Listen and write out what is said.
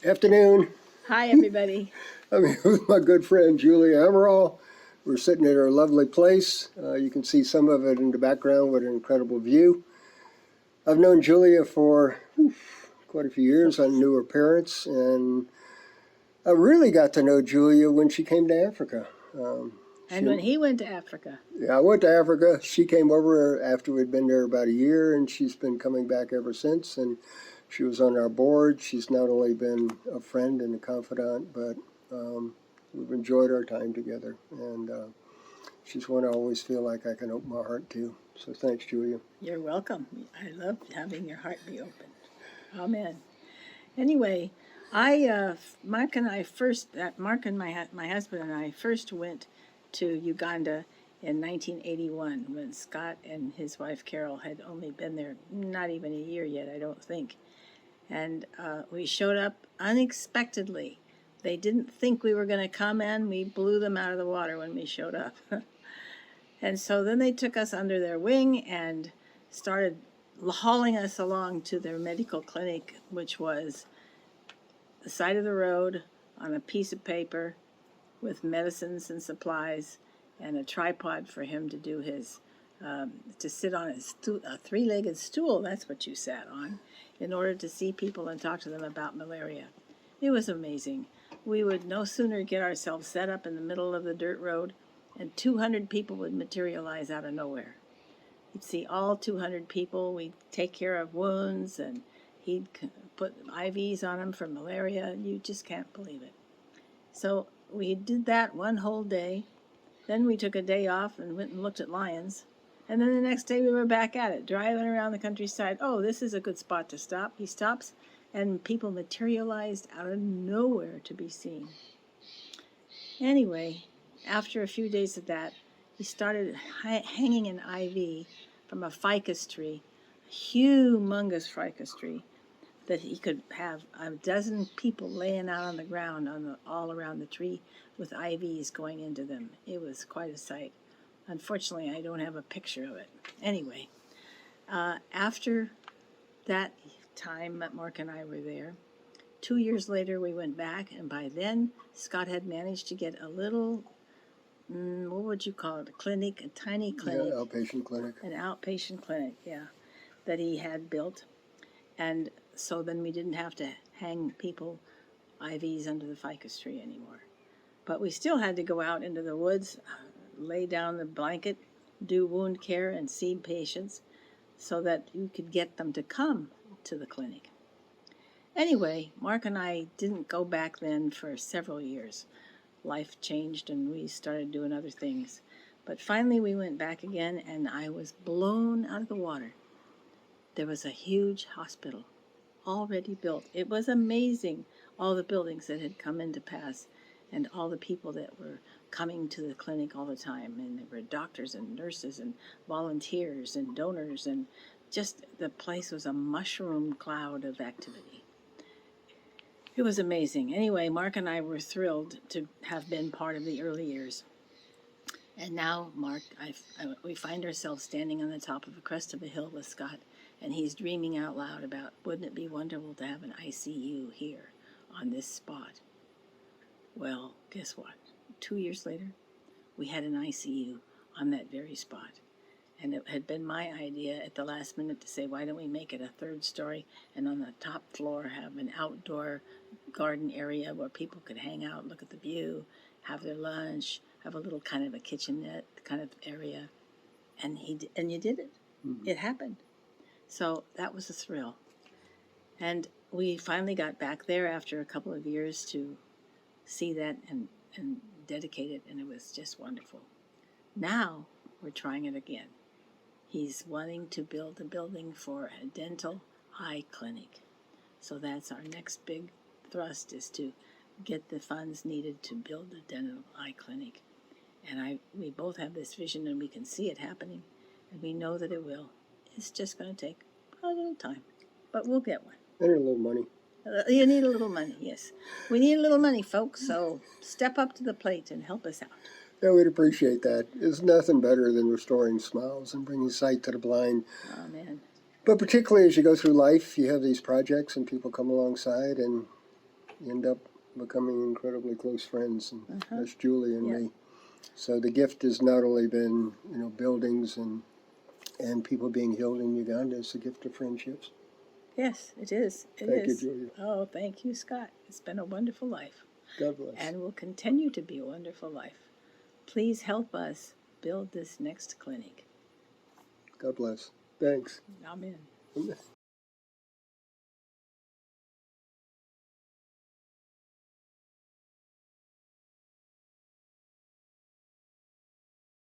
Afternoon. Hi, everybody. I'm here with my good friend Julia Amaral. We're sitting at our lovely place. You can see some of it in the background with an incredible view. I've known Julia for quite a few years. I knew her parents, and I really got to know Julia when she came to Africa. And when he went to Africa. Yeah, I went to Africa. She came over after we'd been there about a year, and she's been coming back ever since. And she was on our board. She's not only been a friend and a confidant, but we've enjoyed our time together. And she's one I always feel like I can open my heart to. So thanks, Julia. You're welcome. I love having your heart be open. Amen. Anyway, Mark and my husband and I first went to Uganda in 1981 when Scott and his wife Carol had only been there not even a year yet, I don't think. And we showed up unexpectedly. They didn't think we were going to come in. We blew them out of the water when we showed up. And so then they took us under their wing and started hauling us along to their medical clinic, which was the side of the road on a piece of paper with medicines and supplies and a tripod for him to do his, to sit on a three-legged stool, that's what you sat on, in order to see people and talk to them about malaria. It was amazing. We would no sooner get ourselves set up in the middle of the dirt road and 200 people would materialize out of nowhere. You'd see all 200 people. We'd take care of wounds, and he'd put IVs on them for malaria. You just can't believe it. So we did that one whole day. Then we took a day off and went and looked at lions. And then the next day we were back at it, driving around the countryside. Oh, this is a good spot to stop. He stops, and people materialized out of nowhere to be seen. Anyway, after a few days of that, he started hanging an IV from a ficus tree, a humongous ficus tree, that he could have a dozen people laying out on the ground all around the tree with IVs going into them. It was quite a sight. Unfortunately, I don't have a picture of it. Anyway, after that time that Mark and I were there, 2 years later we went back, and by then Scott had managed to get a little, what would you call it, a tiny clinic. Yeah, outpatient clinic. An outpatient clinic, yeah, that he had built. And so then we didn't have to hang people IVs under the ficus tree anymore. But we still had to go out into the woods, lay down the blanket, do wound care, and see patients so that you could get them to come to the clinic. Anyway, Mark and I didn't go back then for several years. Life changed and we started doing other things. But finally we went back again, and I was blown out of the water. There was a huge hospital already built. It was amazing, all the buildings that had come into pass and all the people that were coming to the clinic all the time. And there were doctors and nurses and volunteers and donors, and just the place was a mushroom cloud of activity. It was amazing. Anyway, Mark and I were thrilled to have been part of the early years. And now, Mark, we find ourselves standing on the top of a crest of a hill with Scott, and he's dreaming out loud about, wouldn't it be wonderful to have an ICU here on this spot? Well, guess what? 2 years later, we had an ICU on that very spot. And it had been my idea at the last minute to say, why don't we make it a third story, and on the top floor have an outdoor garden area where people could hang out, look at the view, have their lunch, have a little kind of a kitchenette kind of area. And you did it. Mm-hmm. It happened. So that was a thrill. And we finally got back there after a couple of years to see that and dedicate it, and it was just wonderful. Now we're trying it again. He's wanting to build a building for a dental eye clinic. So that's our next big thrust, is to get the funds needed to build a dental eye clinic. And we both have this vision, and we can see it happening, and we know that it will. It's just going to take a little time, but we'll get one. And a little money. You need a little money, yes. We need a little money, folks, so step up to the plate and help us out. Yeah, we'd appreciate that. There's nothing better than restoring smiles and bringing sight to the blind. Amen. But particularly as you go through life, you have these projects and people come alongside, and end up becoming incredibly close friends, and that's Julie and Yeah. me. So the gift has not only been, buildings and people being healed in Uganda, it's a gift of friendships. Yes, it is. It Thank you, is. Julia. Oh, thank you, Scott. It's been a wonderful life God bless. and will continue to be a wonderful life. Please help us build this next clinic. God bless. Thanks. Amen.